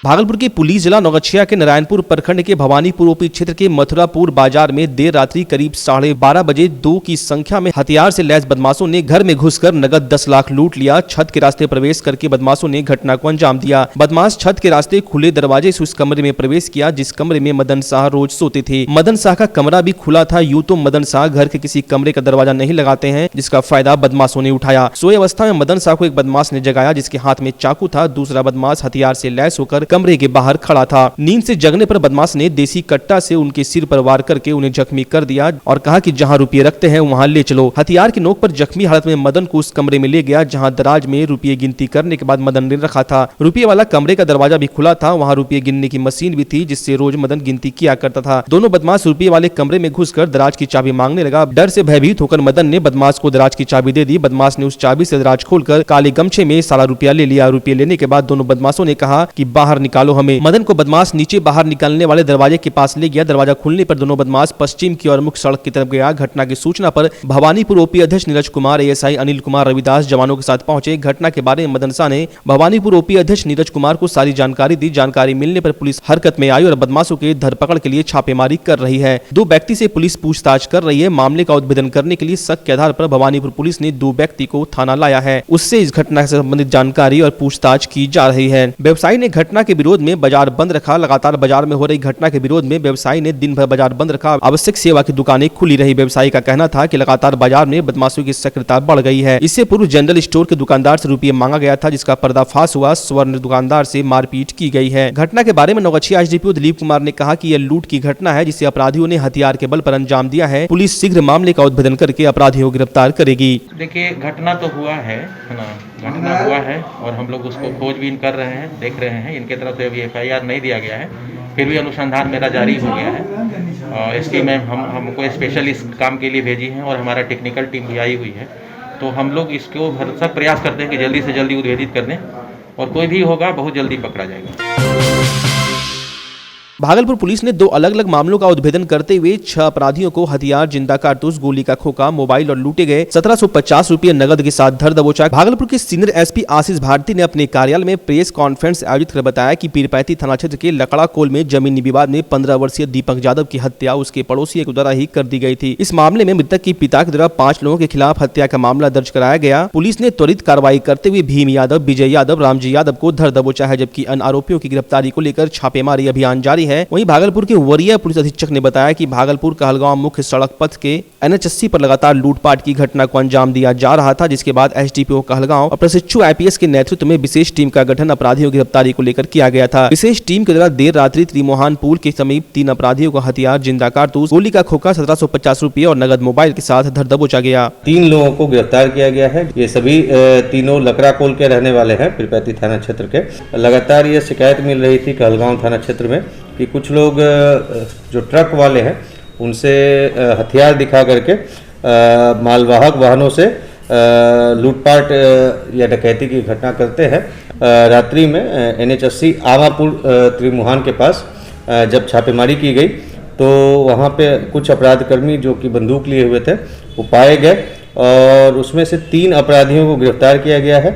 भागलपुर की पुलिस जिला नौगछिया के नारायणपुर प्रखंड के भवानीपुर ओपी क्षेत्र के मथुरापुर बाजार में देर रात्रि करीब 12:30 बजे 2 की संख्या में हथियार से लैस बदमाशों ने घर में घुसकर नगद 10 लाख लूट लिया। छत के रास्ते प्रवेश करके बदमाशों ने घटना को अंजाम दिया। बदमाश छत के रास्ते खुले दरवाजे से उस कमरे में प्रवेश किया जिस कमरे में मदन शाह रोज सोते थे। मदन शाह का कमरा भी खुला था। यूं तो मदन शाह घर के किसी कमरे का दरवाजा नहीं लगाते हैं, जिसका फायदा बदमाशों ने उठाया। सोए अवस्था में मदन शाह को एक बदमाश ने जगाया जिसके हाथ में चाकू था। दूसरा बदमाश हथियार से लैस होकर कमरे के बाहर खड़ा था। नींद से जगने पर बदमाश ने देसी कट्टा से उनके सिर पर वार करके उन्हें जख्मी कर दिया और कहा कि जहां रुपये रखते हैं वहां ले चलो। हथियार की नोक पर जख्मी हालत में मदन को उस कमरे में ले गया जहां दराज में रुपये गिनती करने के बाद मदन ने रखा था। रुपये वाला कमरे का दरवाजा भी खुला था। वहां रुपये गिनने की मशीन भी थी जिससे रोज मदन गिनती किया करता था। दोनों बदमाश रुपये वाले कमरे में घुसकर दराज की चाबी मांगने लगा। डर से भयभीत होकर मदन ने बदमाश को दराज की चाबी दे दी। बदमाश ने उस चाबी से दराज खोलकर काले गमछे में सारा रुपया ले लिया। रुपये लेने के बाद दोनों बदमाशों ने कहा कि बाहर निकालो हमें। मदन को बदमाश नीचे बाहर निकलने वाले दरवाजे के पास ले गया। दरवाजा खुलने पर दोनों बदमाश पश्चिम की ओर मुख्य सड़क की तरफ गया। घटना की सूचना पर भवानीपुर ओपी अध्यक्ष नीरज कुमार, एएसआई अनिल कुमार रविदास जवानों के साथ पहुंचे। घटना के बारे में मदन शाह ने भवानीपुर ओपी अध्यक्ष नीरज कुमार को सारी जानकारी दी। जानकारी मिलने पर पुलिस हरकत में आई और बदमाशों के धरपकड़ के लिए छापेमारी कर रही है। 2 व्यक्ति से पुलिस पूछताछ कर रही है। मामले का उद्भेदन करने के लिए शक के आधार पर भवानीपुर पुलिस ने 2 व्यक्ति को थाना लाया है। उससे इस घटना से संबंधित जानकारी और पूछताछ की जा रही है। व्यवसायी ने घटना के विरोध में बाजार बंद रखा। लगातार बाजार में हो रही घटना के विरोध में व्यवसायी ने दिन भर बाजार बंद रखा। आवश्यक सेवा की दुकानें खुली रही। व्यवसायी का कहना था कि लगातार बाजार में बदमाशों की सक्रियता बढ़ गई है। इससे पूर्व जनरल स्टोर के दुकानदार से रुपये मांगा गया था जिसका पर्दाफाश हुआ। स्वर्ण दुकानदार से मारपीट की गई है। घटना के बारे में नौगछिया एसडीपीओ दिलीप कुमार ने कहा कि यह लूट की घटना है जिसे अपराधियों ने हथियार के बल पर अंजाम दिया है। पुलिस शीघ्र मामले का उद्भेदन करके अपराधियों को गिरफ्तार करेगी। देखिए, घटना तो हुआ है ना, घटना हुआ है और हम लोग उसको खोजबीन कर रहे हैं, देख रहे हैं। इनके तरफ से अभी FIR नहीं दिया गया है, फिर भी अनुसंधान मेरा जारी हो गया है। इसकी मैम हमको स्पेशल इस काम के लिए भेजी हैं और हमारा टेक्निकल टीम भी आई हुई है। तो हम लोग इसको भरसक प्रयास करते हैं कि जल्दी से जल्दी उद्भेदित कर दें और कोई भी होगा बहुत जल्दी पकड़ा जाएगा। भागलपुर पुलिस ने 2 अलग अलग मामलों का उद्भेदन करते हुए 6 अपराधियों को हथियार, जिंदा कारतूस, गोली का खोखा, मोबाइल और लूटे गए 1750 रुपये नगद के साथ धर दबोचा। भागलपुर के सीनियर एसपी आशीष भारती ने अपने कार्यालय में प्रेस कॉन्फ्रेंस आयोजित कर बताया कि पीरपैंती थाना क्षेत्र के लकड़ा कोल में जमीनी विवाद में 15 वर्षीय दीपक यादव की हत्या उसके पड़ोसी के द्वारा ही कर दी गई थी। इस मामले में मृतक के पिता के द्वारा 5 लोगों के खिलाफ हत्या का मामला दर्ज कराया गया। पुलिस ने त्वरित कार्रवाई करते हुए भीम यादव, विजय यादव, रामजी यादव को धर दबोचा है, जबकि अन्य आरोपियों की गिरफ्तारी को लेकर छापेमारी अभियान जारी है। वहीं भागलपुर के वरीय पुलिस अधीक्षक ने बताया कि भागलपुर कहलगांव मुख्य सड़क पथ के NH 80 पर लगातार लूटपाट की घटना को अंजाम दिया जा रहा था, जिसके बाद SDPO कहलगांव और प्रशिक्षु IPS के नेतृत्व में विशेष टीम का गठन अपराधियों की गिरफ्तारी को लेकर किया गया था। विशेष टीम के द्वारा देर रात्रि त्रिमोहान पुल के समीप 3 अपराधियों को हथियार, जिंदा कारतूस, गोली का खोखा, 1750 रुपये और नगद मोबाइल के साथ धर दबोचा गया। 3 लोगों को गिरफ्तार किया गया है। ये सभी तीनों लकड़ा कोल के रहने वाले हैं, पीरपैंती थाना क्षेत्र के। लगातार ये शिकायत मिल रही थी कहलगांव थाना क्षेत्र में कि कुछ लोग जो ट्रक वाले हैं उनसे हथियार दिखा करके मालवाहक वाहनों से लूटपाट या डकैती की घटना करते हैं। रात्रि में NH 80 आवापुर त्रिमोहान के पास जब छापेमारी की गई तो वहाँ पे कुछ अपराधकर्मी जो कि बंदूक लिए हुए थे वो पाए गए और उसमें से 3 अपराधियों को गिरफ्तार किया गया है।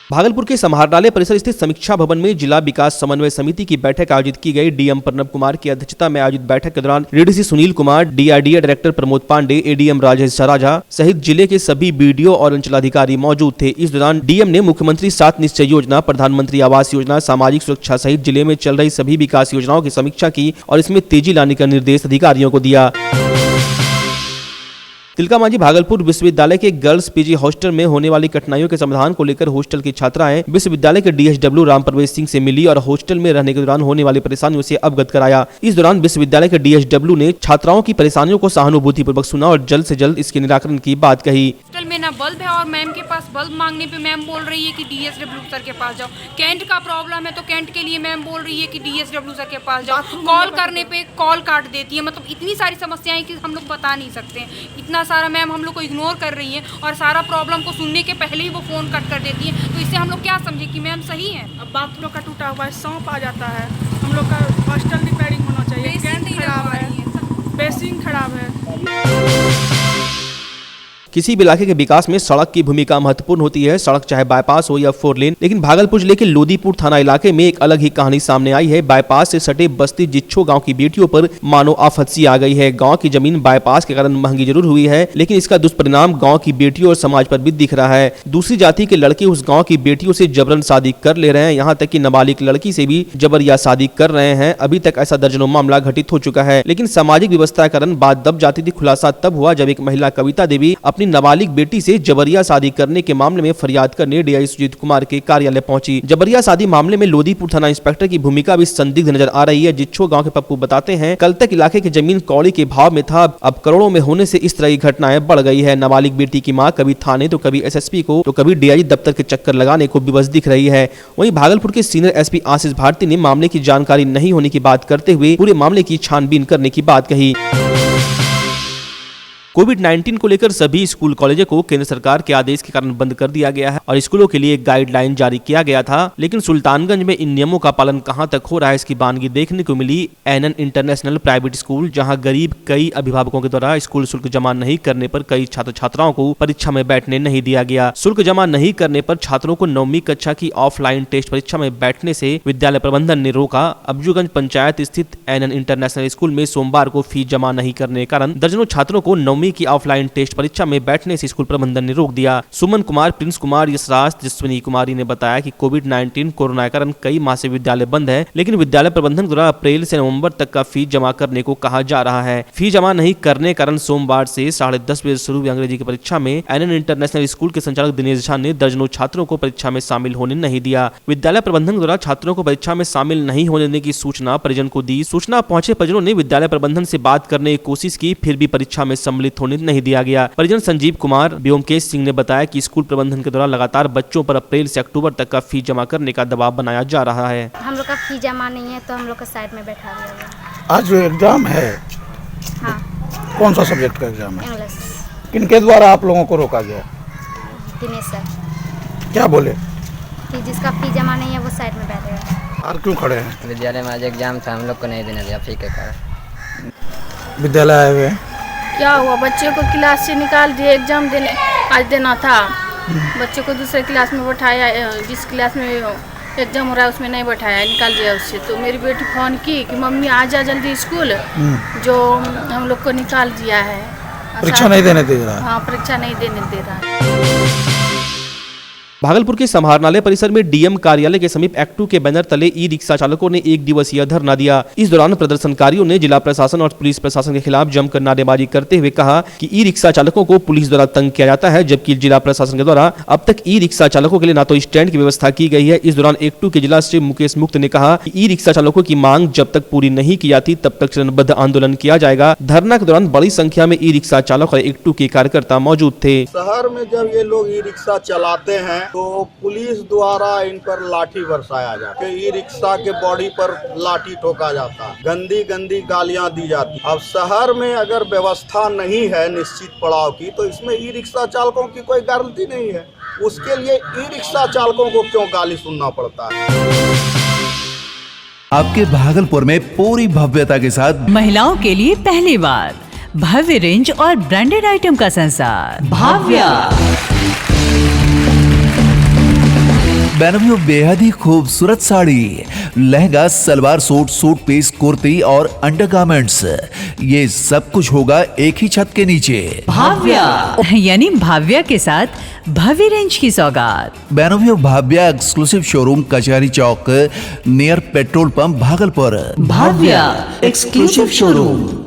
भागलपुर के समाहरणालय परिसर स्थित समीक्षा भवन में जिला विकास समन्वय समिति की बैठक आयोजित की गई। डीएम प्रणब कुमार की अध्यक्षता में आयोजित बैठक के दौरान DDC Sunil Kumar, DRDA director Pramod Pandey, ADM Rajesh Saraja सहित जिले के सभी BDO और अंचलाधिकारी मौजूद थे। इस दौरान डीएम ने मुख्यमंत्री 7 निश्चय योजना, प्रधानमंत्री आवास योजना, सामाजिक सुरक्षा सहित जिले में चल रही सभी विकास योजनाओं की समीक्षा की और इसमें तेजी लाने का निर्देश अधिकारियों को दिया। तिलकामांझी भागलपुर विश्वविद्यालय के गर्ल्स PG हॉस्टल में होने वाली कठिनाइयों के समाधान को लेकर हॉस्टल की छात्राएं विश्वविद्यालय के DSW राम प्रवेश सिंह से मिली और हॉस्टल में रहने के दौरान होने वाली परेशानियों से अवगत कराया। इस दौरान विश्वविद्यालय के DSW ने छात्राओं की परेशानियों को सहानुभूतिपूर्वक सुना और जल्द से जल्द इसके निराकरण की बात कही। हॉस्टल में ना बल्ब है और मैम के पास बल्ब मांगने पे मैम बोल रही है कि DSW सर के पास जाओ। कैंट का प्रॉब्लम है तो कैंट के लिए मैम बोल रही है कि DSW सर के पास जाओ। कॉल करने पे कॉल काट देती है। मतलब इतनी सारी समस्याएं कि हम लोग बता नहीं सकते। इतना सारा मैम हम लोग को इग्नोर कर रही है और सारा प्रॉब्लम को सुनने के पहले ही वो फोन कट कर देती है। तो इससे हम लोग क्या समझे कि मैम सही है। अब बाथरूम का टूटा हुआ है, सौंप आ जाता है। हम लोग का हॉस्टल रिपेयरिंग होना चाहिए। कैंट खराब है, बेसिन खराब है। किसी भी इलाके के विकास में सड़क की भूमिका महत्वपूर्ण होती है, सड़क चाहे बाईपास हो या 4 लेन। लेकिन भागलपुर जिले के लोदीपुर थाना इलाके में एक अलग ही कहानी सामने आई है। बाईपास से सटे बस्ती जिच्छो गांव की बेटियों पर मानो आफत सी आ गई है। गांव की जमीन बाईपास के कारण महंगी जरूर हुई है, लेकिन इसका दुष्परिणाम गांव की बेटियों और समाज पर भी दिख रहा है। दूसरी जाति के लड़के उस गांव की बेटियों से जबरन शादी कर ले रहे हैं, यहाँ तक कि नाबालिग लड़की से भी जबरिया शादी कर रहे हैं। अभी तक ऐसा दर्जनों मामला घटित हो चुका है, लेकिन सामाजिक व्यवस्था के कारण बात दब जाती थी। खुलासा तब हुआ जब एक महिला कविता देवी अपनी नाबालिग बेटी से जबरिया शादी करने के मामले में फरियाद करने डीआई सुजीत कुमार के कार्यालय पहुंची। जबरिया शादी मामले में लोदीपुर थाना इंस्पेक्टर की भूमिका भी संदिग्ध नजर आ रही है। जिच्छो गांव के पप्पू बताते हैं, कल तक इलाके की जमीन कौड़ी के भाव में था, अब करोड़ों में होने से इस तरह की घटनाएं बढ़ गई है। नाबालिग बेटी की मां कभी थाने तो कभी एसएसपी को तो कभी डीआई दफ्तर के चक्कर लगाने को विवश दिख रही है। वहीं भागलपुर के सीनियर एसपी आशीष भारती ने मामले की जानकारी नहीं होने की बात करते हुए पूरे मामले की छानबीन करने की बात कही। कोविड-19 को लेकर सभी स्कूल कॉलेजों को केंद्र सरकार के आदेश के कारण बंद कर दिया गया है और स्कूलों के लिए एक गाइडलाइन जारी किया गया था, लेकिन सुल्तानगंज में इन नियमों का पालन कहां तक हो रहा है इसकी बानगी देखने को मिली। एनएन इंटरनेशनल प्राइवेट स्कूल, जहां गरीब कई अभिभावकों के द्वारा स्कूल शुल्क जमा नहीं करने पर कई छात्र छात्राओं को परीक्षा में बैठने नहीं दिया गया। शुल्क जमा नहीं करने पर छात्रों को 9वीं कक्षा की ऑफलाइन टेस्ट परीक्षा में बैठने से विद्यालय प्रबंधन ने रोका। अब्जूगंज पंचायत स्थित एनएन इंटरनेशनल स्कूल में सोमवार को फीस जमा नहीं करने के कारण दर्जनों छात्रों को 9वीं की ऑफलाइन टेस्ट परीक्षा में बैठने से स्कूल प्रबंधन ने रोक दिया। सुमन कुमार, प्रिंस कुमार, यशराज, तेजस्विनी कुमारी ने बताया कि कोविड-19 कोरोना के कारण कई माह से विद्यालय बंद है, लेकिन विद्यालय प्रबंधन द्वारा अप्रैल से नवंबर तक का फीस जमा करने को कहा जा रहा है। फीस जमा नहीं करने के कारण सोमवार से 10:30 बजे शुरू हुई अंग्रेजी की परीक्षा में एनएन इंटरनेशनल स्कूल के संचालक दिनेश झा ने दर्जनों छात्रों को परीक्षा में शामिल होने नहीं दिया। विद्यालय प्रबंधन द्वारा छात्रों को परीक्षा में शामिल नहीं होने देने की सूचना परिजन को दी। सूचना पहुंचे परिजनों ने विद्यालय प्रबंधन से बात करने की कोशिश की, फिर भी परीक्षा में सम्मिलित होने नहीं दिया गया। परिजन संजीव कुमार व्योमकेश सिंह ने बताया कि स्कूल प्रबंधन के द्वारा लगातार बच्चों पर अप्रैल से अक्टूबर तक का फीस जमा करने का दबाव बनाया जा रहा है। हम लोग का फीस जमा नहीं है तो हम लोग का साइड में बैठा दिया गया। आज जो एग्जाम है, हाँ, कौन सा सब्जेक्ट का एग्जाम है? इंग्लिश। किनके द्वारा आप लोगों को रोका गया? दिनेश सर। क्या बोले? कि जिसका फीस जमा नहीं है वो साइड में बैठेगा। और क्यों खड़े हैं? विद्यालय में आज एग्जाम था, हम लोग को नहीं देने दिया फी के कारण। विद्यालय आए हुए हैं? क्या हुआ, बच्चे को क्लास से निकाल दिए, एग्जाम देने आज देना था, बच्चे को दूसरे क्लास में बैठाया, जिस क्लास में एग्जाम हो रहा है उसमें नहीं बैठाया, निकाल दिया उससे। तो मेरी बेटी फ़ोन की कि मम्मी आ जा जल्दी स्कूल, जो हम लोग को निकाल दिया है। परीक्षा नहीं देने दे रहा है? हाँ, परीक्षा नहीं देने दे रहा है। भागलपुर के समाहरणालय परिसर में डीएम कार्यालय के समीप एक्ट 2 के बैनर तले ई रिक्शा चालकों ने 1 दिवसीय धरना दिया। इस दौरान प्रदर्शनकारियों ने जिला प्रशासन और पुलिस प्रशासन के खिलाफ जमकर नारेबाजी करते हुए कहा कि ई रिक्शा चालकों को पुलिस द्वारा तंग किया जाता है, जबकि जिला प्रशासन के द्वारा अब तक ई रिक्शा चालकों के लिए न तो स्टैंड की व्यवस्था की गई है। इस दौरान एक्ट 2 के जिला सचिव मुकेश मुक्त ने कहा कि ई रिक्शा चालकों की मांग जब तक पूरी नहीं की जाती तब तक चरणबद्ध आंदोलन किया जाएगा। धरना के दौरान बड़ी संख्या में ई रिक्शा चालक और एक्ट 2 के कार्यकर्ता मौजूद थे। शहर में जब ये लोग ई रिक्शा चलाते हैं तो पुलिस द्वारा इन पर लाठी बरसाया जाता है, ई रिक्शा के बॉडी पर लाठी ठोका जाता है, गंदी गंदी गालियां दी जाती। अब शहर में अगर व्यवस्था नहीं है निश्चित पड़ाव की तो इसमें ई रिक्शा चालकों की कोई गारंटी नहीं है, उसके लिए ई रिक्शा चालकों को क्यों गाली सुनना पड़ता है। आपके भागलपुर में पूरी भव्यता के साथ महिलाओं के लिए पहली बार भव्य रेंज और ब्रांडेड आइटम का संसार भाव्या। बेनवियों बेहद ही खूबसूरत sari, lehenga, salwar suit, suit piece, kurti और अंडरगारमेंट्स, ये सब कुछ होगा एक ही छत के नीचे। भाव्या यानी भाव्या के साथ भव्य रेंज की सौगात। बेनवियों Bhavya exclusive showroom Kachahri Chowk near petrol pump Bhagalpur. Bhavya exclusive showroom.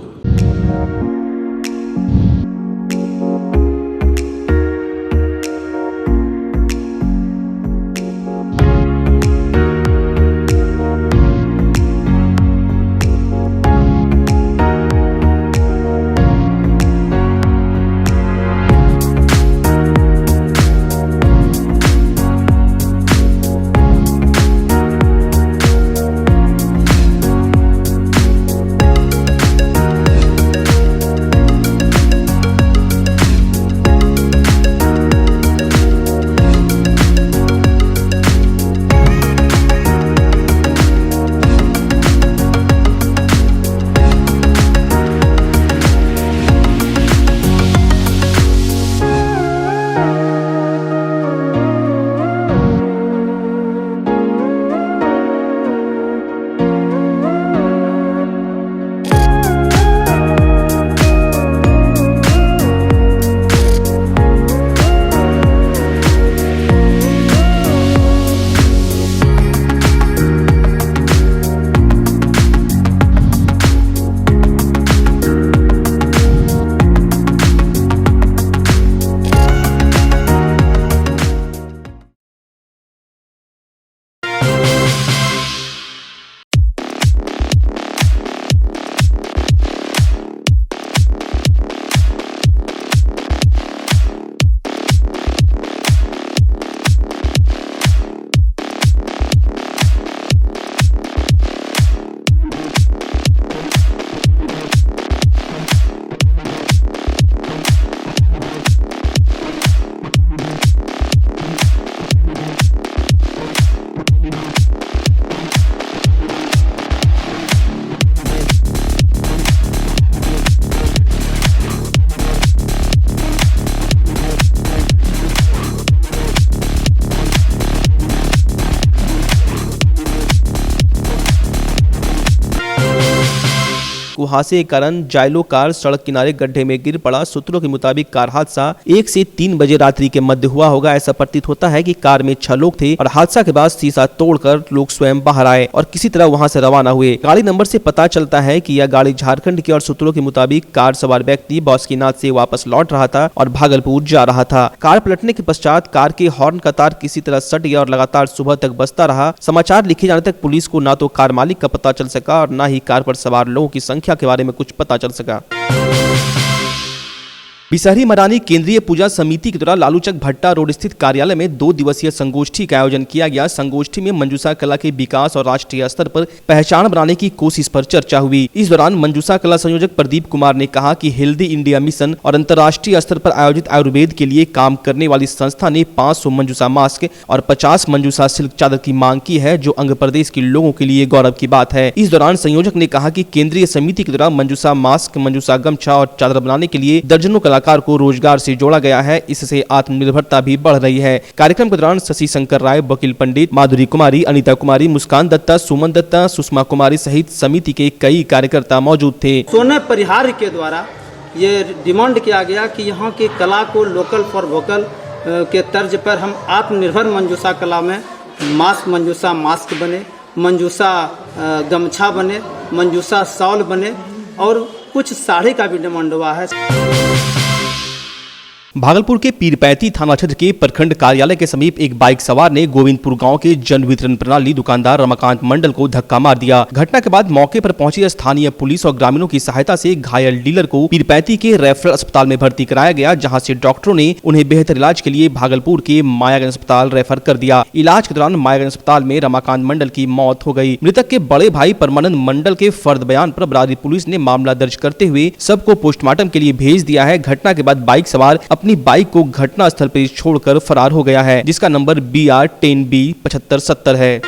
कुहासे के कारण जायलो कार सड़क किनारे गड्ढे में गिर पड़ा। सूत्रों के मुताबिक कार हादसा 1 से 3 बजे रात्रि के मध्य हुआ होगा। ऐसा प्रतीत होता है कि कार में 6 लोग थे और हादसा के बाद शीशा तोड़कर लोग स्वयं बाहर आए और किसी तरह वहां से रवाना हुए। गाड़ी नंबर से पता चलता है कि यह गाड़ी झारखंड की और सूत्रों के मुताबिक कार सवार व्यक्ति बासुकीनाथ से वापस लौट रहा था और भागलपुर जा रहा था। कार पलटने के पश्चात कार के हॉर्न का तार किसी तरह सट गया और लगातार सुबह तक बजता रहा। समाचार लिखे जाने तक पुलिस को ना तो कार मालिक का पता चल सका और ना ही कार पर सवार लोगों की संख्या के बारे में कुछ पता चल सका। बिसहरी मरानी केंद्रीय पूजा समिति के द्वारा लालूचक भट्टा रोड स्थित कार्यालय में 2 दिवसीय संगोष्ठी का आयोजन किया गया। संगोष्ठी में मंजूषा कला के विकास और राष्ट्रीय स्तर पर पहचान बनाने की कोशिश पर चर्चा हुई। इस दौरान मंजूषा कला संयोजक प्रदीप कुमार ने कहा कि हेल्दी इंडिया मिशन और अंतर्राष्ट्रीय स्तर पर आयोजित आयुर्वेद के लिए काम करने वाली संस्था ने 500 मंजूषा मास्क और 50 मंजूषा सिल्क चादर की मांग की है, जो आंध्र प्रदेश के लोगों के लिए गौरव की बात है। इस दौरान संयोजक ने कहा कि केंद्रीय समिति के द्वारा मंजूषा मास्क, मंजूषा गमछा और चादर बनाने के लिए दर्जनों कलाकार को रोजगार से जोड़ा गया है। इससे आत्मनिर्भरता भी बढ़ रही है। कार्यक्रम के दौरान शशि शंकर राय, वकील पंडित, माधुरी कुमारी, अनीता कुमारी, मुस्कान दत्ता, सुमन दत्ता, सुषमा कुमारी सहित समिति के कई कार्यकर्ता मौजूद थे। सोने परिहार के द्वारा ये डिमांड किया गया कि यहाँ की कला को लोकल फॉर वोकल के तर्ज पर हम आत्मनिर्भर मंजूषा कला में मंजूषा मास्क बने, मंजूषा गमछा बने, मंजूषा शॉल बने और कुछ साड़ी का भी डिमांड हुआ है। भागलपुर के पीरपैंती थाना क्षेत्र के प्रखंड कार्यालय के समीप एक बाइक सवार ने गोविंदपुर गांव के जन वितरण प्रणाली दुकानदार रमाकांत मंडल को धक्का मार दिया। घटना के बाद मौके पर पहुंची स्थानीय पुलिस और ग्रामीणों की सहायता से घायल डीलर को पीरपैंती के रेफरल अस्पताल में भर्ती कराया गया, जहां से डॉक्टरों ने उन्हें बेहतर इलाज के लिए भागलपुर के मायागंज अस्पताल रेफर कर दिया। इलाज के दौरान मायागंज अस्पताल में रमाकांत मंडल की मौत हो गई। मृतक के बड़े भाई परमानंद मंडल के फर्द बयान पर बरारी पुलिस ने मामला दर्ज करते हुए सबको पोस्टमार्टम के लिए भेज दिया है। घटना के बाद बाइक सवार अपनी बाइक को घटना स्थल पर छोड़कर फरार हो गया है, जिसका नंबर BR10B 7570 है।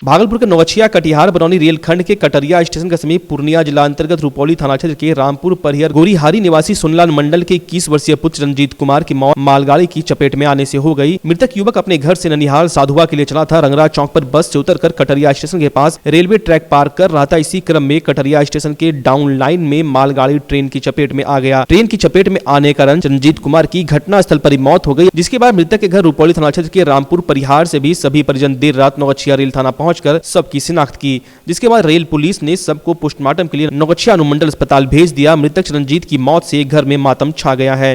भागलपुर के नौगछिया कटिहार बरौनी रेलखंड के कटरिया स्टेशन के समीप पूर्णिया जिला अंतर्गत रुपौली थाना क्षेत्र के रामपुर परिहर गोरीहारी निवासी सुनलाल मंडल के 21 वर्षीय पुत्र रंजीत कुमार की मौत मालगाड़ी की चपेट में आने से हो गई। मृतक युवक अपने घर से ननिहाल साधुआ के लिए चला था। रंगरा चौक पर बस से उतरकर कटरिया स्टेशन के पास रेलवे ट्रैक पार कर रहा था। इसी क्रम में कटरिया स्टेशन के डाउन लाइन में मालगाड़ी ट्रेन की चपेट में आ गया। ट्रेन की चपेट में आने के कारण रंजीत कुमार की घटनास्थल पर ही मौत हो गई, जिसके बाद मृतक के घर रुपौली थाना क्षेत्र के रामपुर परिहार से भी सभी परिजन देर रात नौगछिया रेल थाना पहुंचकर सबकी शिनाख्त की, जिसके बाद रेल पुलिस ने सबको पोस्टमार्टम के लिए नौगछिया अनुमंडल अस्पताल भेज दिया। मृतक रंजीत की मौत से घर में मातम छा गया है।